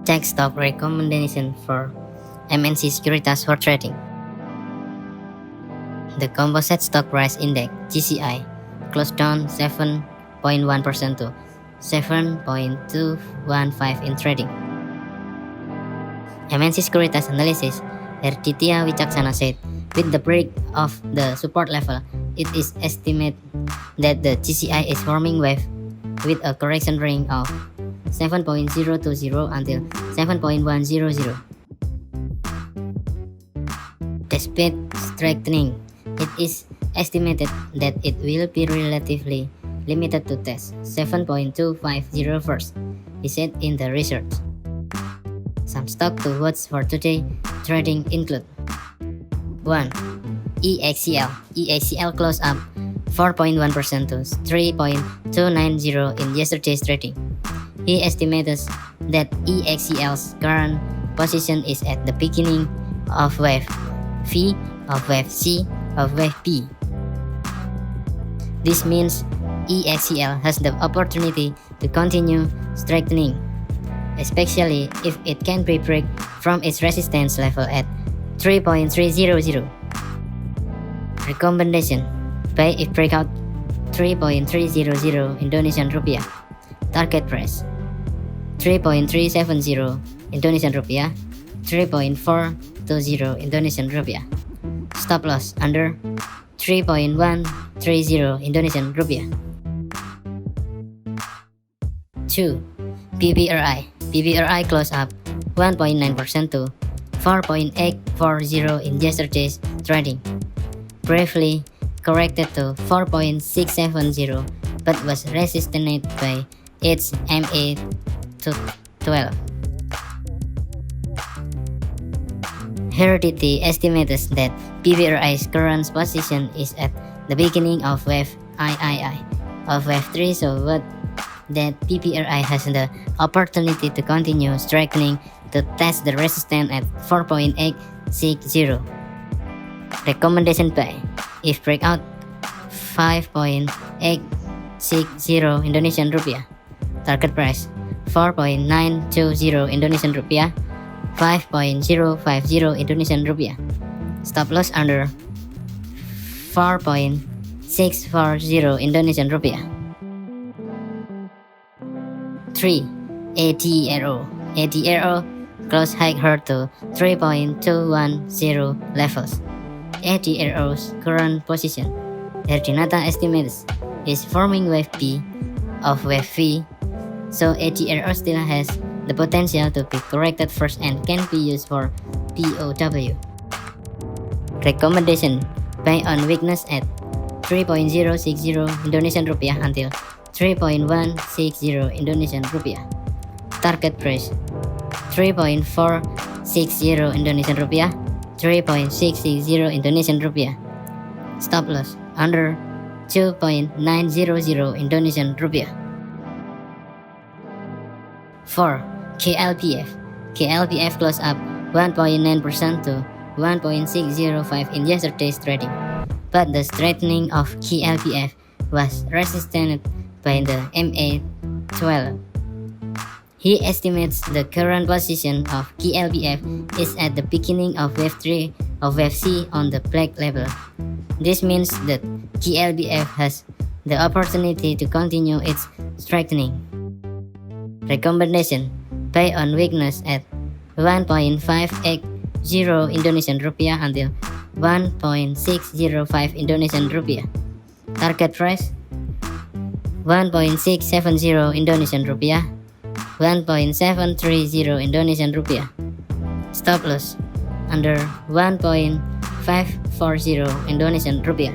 Check stock recommendation for MNC Sekuritas for trading. The Composite Stock Price Index (GCI) closed down 7.1% to 7.215 in trading. MNC Sekuritas analysis Erditya Wicaksana said, with the break of the support level, it is estimated that the GCI is forming wave with a correction range of 7.020 until 7.100. Despite strengthening, it is estimated that it will be relatively limited to test 7.250 first, he said in the research. Some stock to watch for today trading include 1. EXCL. EXCL closed up 4.1% to 3.290 in yesterday's trading. He estimates that EXCL's current position is at the beginning of wave V, of wave C, of wave B. This means EXCL has the opportunity to continue strengthening, especially if it can break from its resistance level at 3.300. Recommendation: buy if breakout 3.300 Indonesian rupiah. Target price 3.370 Indonesian rupiah, 3.420 Indonesian rupiah. Stop loss under 3.130 Indonesian rupiah. 2. BBRI. BBRI closed up 1.9% to 4.840 in yesterday's trading. Briefly corrected to 4.670 but was resisted by its MA12. Heredity estimates that BBRI's current position is at the beginning of wave III of wave 3, so that BBRI has the opportunity to continue strengthening to test the resistance at 4.860. Recommendation buy if breakout 5.860 Indonesian rupiah. Target price 4.920 Indonesian rupiah, 5.050 Indonesian rupiah. Stop loss under 4.640 Indonesian rupiah. 3. ADRO. ADRO close higher to 3.210 levels. ADRO's current position, Erdinata estimates, is forming wave B of wave V, so ADRO still has the potential to be corrected first and can be used for POW. Recommendation: buy on weakness at 3.060 Indonesian rupiah until 3.160 Indonesian rupiah. Target price 3.460 Indonesian rupiah, 3.660 Indonesian rupiah. Stop loss under 2.900 Indonesian rupiah. 4. KLPF. KLPF closed up 1.9% to 1.605 in yesterday's trading, but the strengthening of KLPF was resisted by the MA12. He estimates the current position of KLPF is at the beginning of wave 3 of wave C on the black level. This means that KLPF has the opportunity to continue its strengthening. Recommendation: buy on weakness at 1.580 Indonesian rupiah until 1.605 Indonesian rupiah. Target price 1.670 Indonesian rupiah, 1.730 Indonesian rupiah. Stop loss under 1.540 Indonesian rupiah.